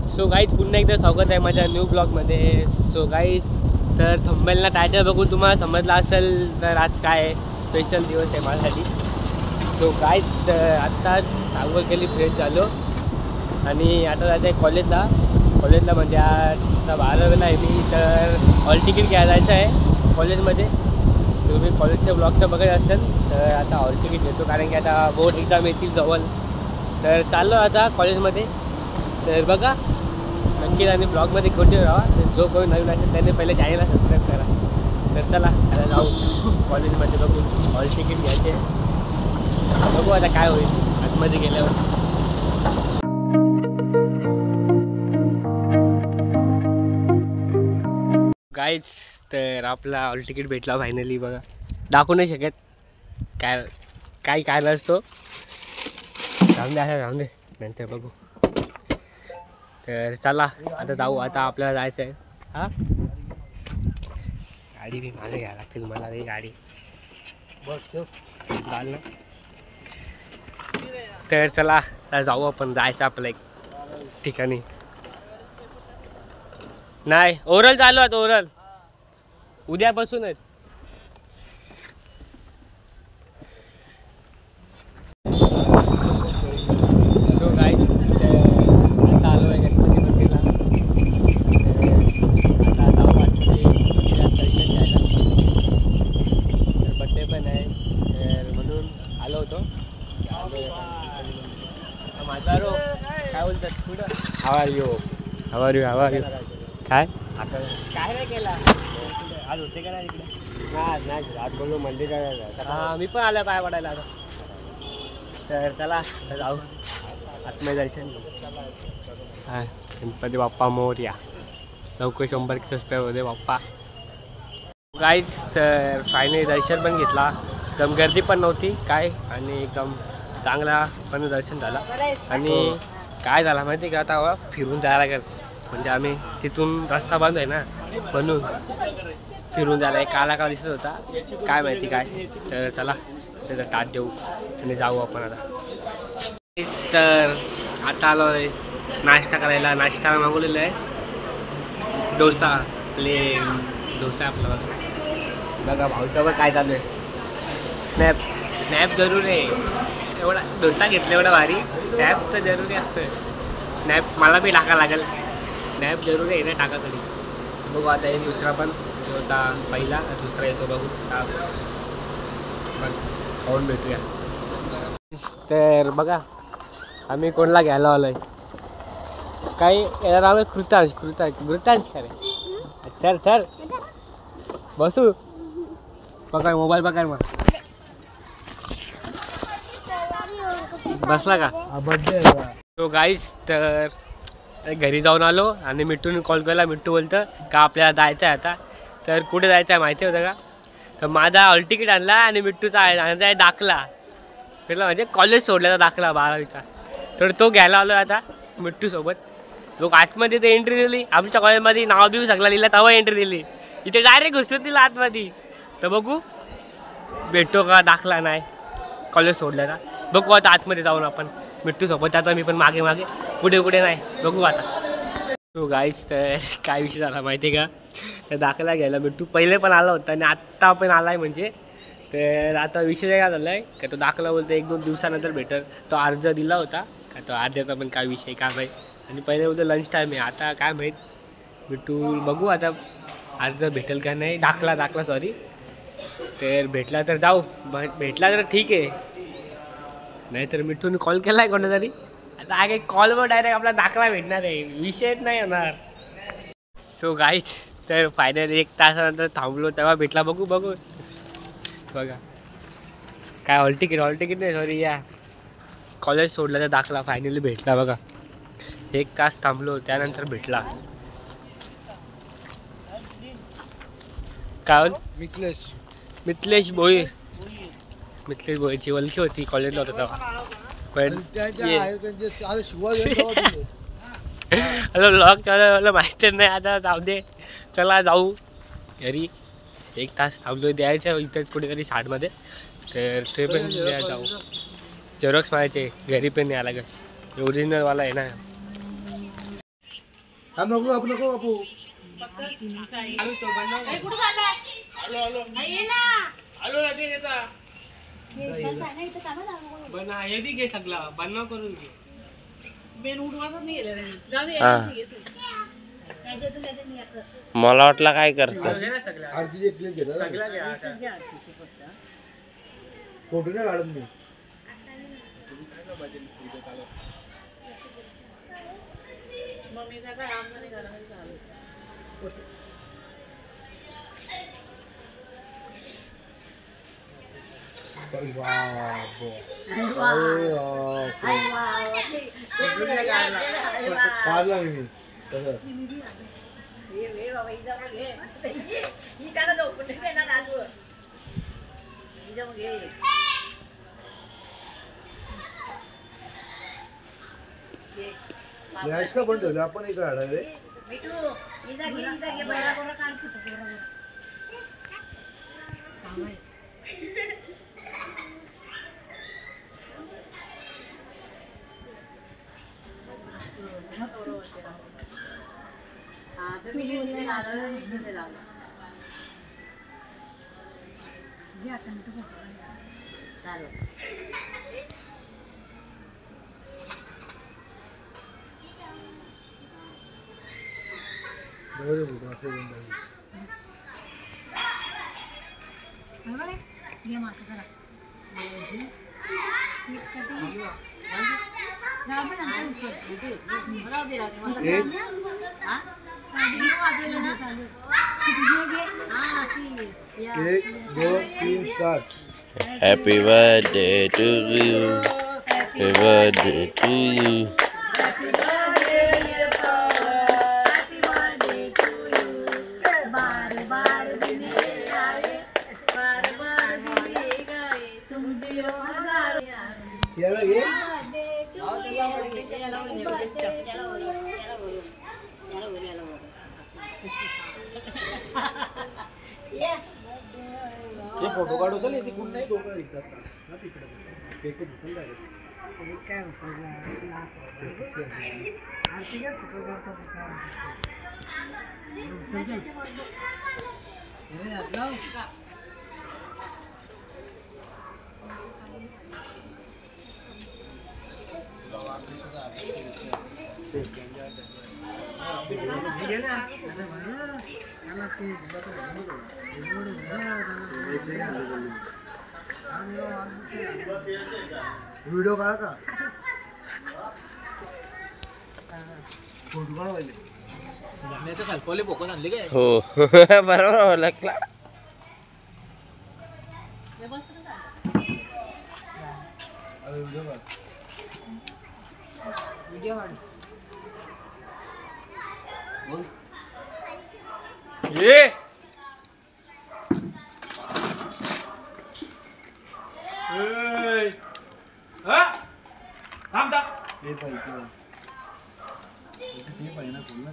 So guys पुन्हा एकदा स्वागत आहे माझ्या न्यू ब्लॉगमध्ये. सो गाईज तर थंबनेलला टायटल बघून तुम्हाला समजलं असेल तर आज काय स्पेशल दिवस आहे माझ्यासाठी. सो गाईज तर आत्ताच सांगोल केली फ्रेश झालो आणि आता जायचं आहे कॉलेजला म्हणजे आता 12वेला आहे मी. तर हॉल तिकीट घ्यायला जायचं आहे कॉलेजमध्ये. तुम्ही कॉलेजच्या ब्लॉग तर बघत असेल तर आता हॉल तिकीट घेतो कारण की आता बोर्ड एक्झाम येतील जवळ. तर चाललो आता कॉलेजमध्ये. तर बघा नक्कीच आणि ब्लॉगमध्ये कंटिन्यू राहा. जो कोणी नवीन असेल त्याने पहिले चॅनलला सबस्क्राईब करा. तर चला आता जाऊ कॉलेजमध्ये. बघू हॉल तिकीट घ्यायचे. बघू आता काय होईल आतमध्ये गेल्यावर. गाईज तर आपला हॉल तिकीट भेटला फायनली. बघा दाखवू नाही शकत काय नसतो. राहून दे नंतर बघू. तर चला आता जाऊ. आता आपल्याला जायचं आहे. हां गाडी बी माझं घ्यायला लागतील मला. ही गाडी घाल ना. तर चला आता जाऊ आपण. जायचं आपलं एक ठिकाणी. नाही ओरल चालू आहे. ओरल उद्यापासूनच. काय बोलतात पुढं हवार यू काय नाही केला आज होते का नाही तिकडे. नाही आज बोललो मंदिर. हां मी पण आलो पाय पडायला आता. तर चला जाऊ आत्मय दर्शन. हां गणपती बाप्पा मोरया. लवकर 100 सबस्क्राईब होते बाप्पा. गाईज तर फायनली दर्शन पण घेतला. एकदम गर्दी पण नव्हती काय आणि एकदम चांगला पण दर्शन झाला. आणि काय झालं माहिती आहे का आता फिरून जायला लागेल म्हणजे आम्ही तिथून रस्ता बंद आहे ना म्हणून फिरून जायला. एक काला दिसत होता काय माहिती काय. तर चला त्याचा टाट देऊ आणि जाऊ आपण आता. तर आता आलो आहे नाश्ता करायला. नाश्ता मागवलेला आहे डोसा. डोसा आपला बघा भाऊचा बघ काय चालू आहे. स्नॅप जरूर आहे. एवढा डोसा घेतला एवढा भारी. स्नॅप तर जरुरी असतं. स्नॅप मला बी टाका लागेल. स्नॅप जरूर आहे ना टाका तरी. बघू आता एक दुसरा पण होता पहिला दुसरा येतो बघू. मग खाऊन भेटूया. तर बघा आम्ही कोणला घ्यायला आलो आहे. काही याला नाव आहे कृतांश काय रे. चल बसू. पकड मोबाईल पकड. मग बसला का बर्थडे. तो गाईज तर घरी जाऊन आलो आणि मिट्टूने कॉल केला. मिट्टू बोलतं का आपल्याला जायचं आहे आता. तर कुठे जायचं आहे माहिती होतं का. तर माझा हॉल तिकीट आणला आणि मिट्टूचा आणला आहे दाखला. म्हटलं म्हणजे कॉलेज सोडल्याचा दाखला 12वीचा. तर तो घ्यायला आलो आता मिट्टूसोबत. लोक आतमध्ये ते एंट्री दिली. आमच्या कॉलेजमध्ये नाव बिव सगळं लिहिलं तेव्हा एंट्री दिली. इथे डायरेक्ट घुसून दिला आतमध्ये. तर बघू भेटतो का दाखला. नाही कॉलेज सोडल्याचा. बघू आता आतमध्ये जाऊन आपण मिट्टूसोबत. आता मी पण मागे पुढे नाही बघू आता. तो गाईज तर काय विषय झाला माहिती आहे का. तर दाखला घ्यायला मिट्टू पहिले पण आला होता आणि आत्ता पण आला आहे म्हणजे. तर आता विषय काय झाला आहे का तो दाखला बोलतो 1-2 दिवसानंतर भेटेल. तो अर्ज दिला होता का तो अर्जाचा पण काय विषय काय माहीत. आणि पहिले बोलतो लंच टाईम आहे. आता काय माहीत मिट्टू बघू आता अर्ज भेटेल का नाही. दाखला सॉरी. तर भेटला तर जाऊ. भेटला तर ठीक आहे. नाहीतर मिट्टूने कॉल केला आहे कोणातरी. आता आगे कॉलवर डायरेक्ट आपला दाखला भेटणार आहे. विषयच नाही होणार. सो गाईज तर फायनली 1 तासानंतर थांबलो तेव्हा भेटला. बघू बघा काय हॉल तिकीट नाही सॉरी या कॉलेज सोडला तर दाखला फायनली भेटला. बघा 1 तास थांबलो त्यानंतर भेटला. काय मिथलेश भोईरची वलकी होती कॉलेजला होता तेव्हा. पण ब्लॉग चालू माहिती नाही आता. जाऊ दे चला जाऊ घरी. 1 तास थांबलो द्यायचं इथंच कुठेतरी शाळेमध्ये. तर ते पण जाऊ. झेरॉक्स मारायचे घरी पण यायला लागेल. ओरिजिनलवाला आहे ना. नको आपण नको बापू बना हे बी घे सगळा बनवा करून घे मला वाटलं काय करतात फोटो नाही काढत मी काढला मी तसं गॅस का पण ठेवलं आपण एक काढावे एक दोन तीन start Happy birthday to you. Happy birthday to you. याला घे हे फोटो काढू चल इथे कोण नाही दोघं दिसतात ना तिकडे केक दिसून जाईल काय व्हिडिओ काढा का फोटो काढवायले खालपवले फोकस आणले काय हो बरोबर ओळखला व्हिडिओ ये थांब थांब हे पाहिजे ते पाहिजे ना पूर्ण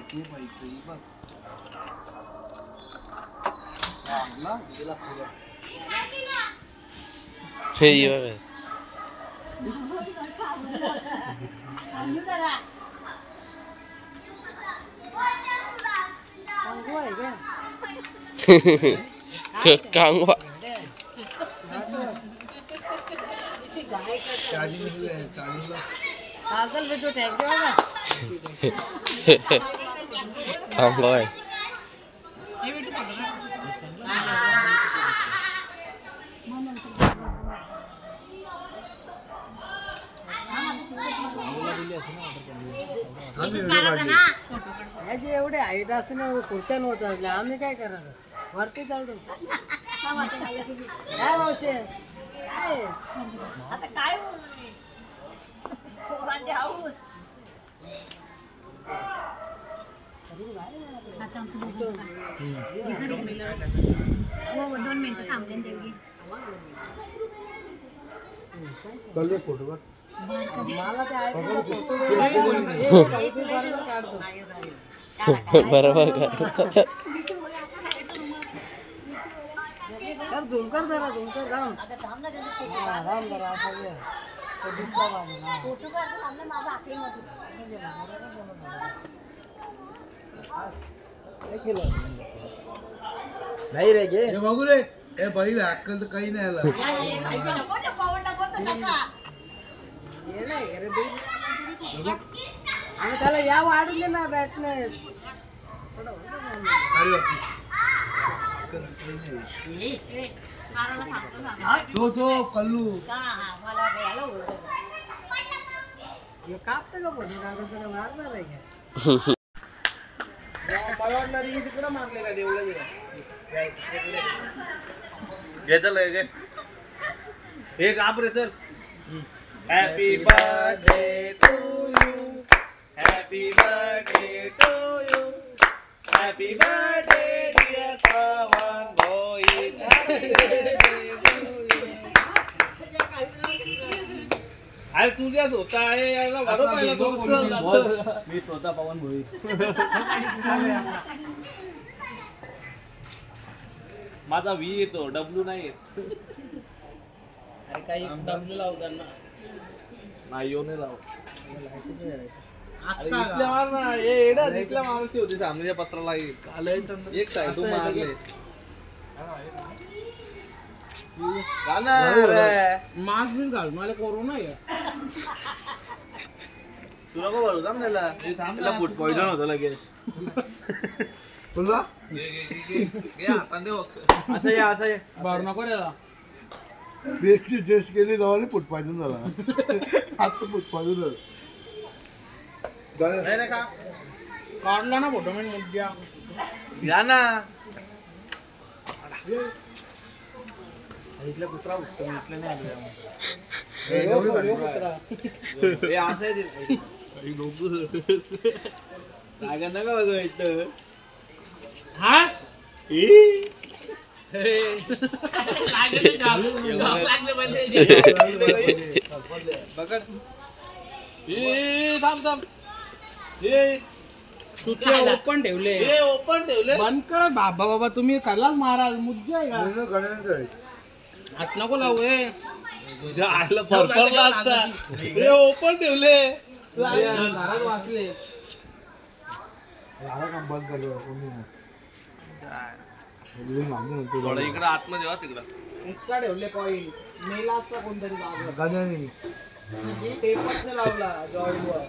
ते पाहिजे बघ ना तिला पुढे हे बघ कांगवा कांगवा एवढे हाईट असं ना खुर्च्या नव्हतं आम्ही काय करायचं वरती चढू काय मावशे आता काय दोन मिनिटं थांबले देवगी फोटो मला ते बरोबर झुमकर जरा झुमकर राम राम जरा असा घे. तो दिसला माझा फोटो काढतो थांबले माझा आखरीमध्ये नाही रे घे हे बघू रे हे बैल अक्कल तर काही नाही आला ये नाही अरे बैल. आणि त्याला या वाढून दे ना बॅटने. अरे बापरे. तो कल्लू हे कापतं का पण तुला मारणार आहे का? मला वाटणार की तिकडं मारले का देवला घेतलं हे काप रे sir. Happy birthday to you, happy birthday to you, happy birthday dear Pavan Bhoir. अरे तुझ्याच होता आहे याला मी स्वतः पवन भोई. माझा व्ही येतो, डब्ल्यू नाही येत. अरे काही डब्ल्यू लावताना नाही येऊ नाही लाव. इथल्या मार ना हे एडा इथल्या मारती होती सामनेच्या पत्राला एक साईड तू मारले मास्क बिन घाल मला कोरोना आहे. तुला को बोलू थांब त्याला. त्याला फूड पॉइझन होतं लगेच. तुला असं ये असं ये. बाहेर नको त्याला टेस्टची टेस्ट केली जाऊ फूड पॉइझन झाला आता फूड पॉइझन झालं. काढला ना फोटो मी मुद्द्या या ना. इथला कुत्रा उठतो मी इथलं नाही आलो. हे असं आहे ते. रागा नका बघा इथं. हास ओपन ठेवले ओपन ठेवले. बंद कर बाबा बाबा तुम्ही खाल्लाच महाराज मुद्दा आहे का हात नको लावू तुझ्या आईला फरफरला असता. हे ओपन ठेवले. घरात वाचले बंद कर थोडं इकडं आतमध्ये वा तिकडं. नुसता ठेवले कॉईन मेला असता कोणतरी बाबा गाण्याने टेपच नाही लावला जॉईनवर.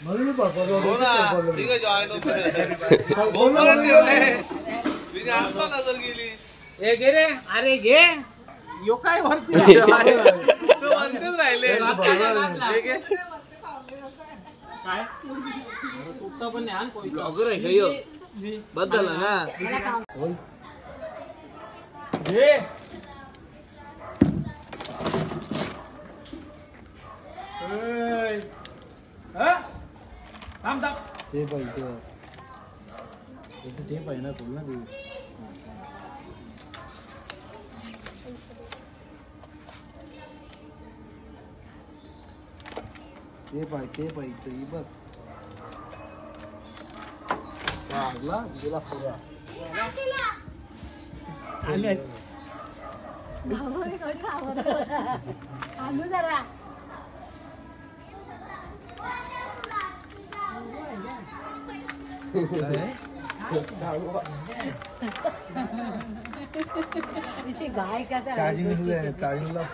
म्हणून पर्पज हो ना. ठीक आहे जॉईन ओपन ठेवले. तिने आता नजर गेली. ए घे रे अरे घे यो काय वरती तू म्हणतेच राहिले. हे घे. काय तुटता पण नाही कोई ब्लॉगर आहे का ह्यो? बस झाला ना. घे थांब थांब ते पाहिजे ते पाहिजे ना खोल ना ते पाहिजे बघ लागला गेला पुरा आलू जरा गाय का चार्जिंग चार्जिंगला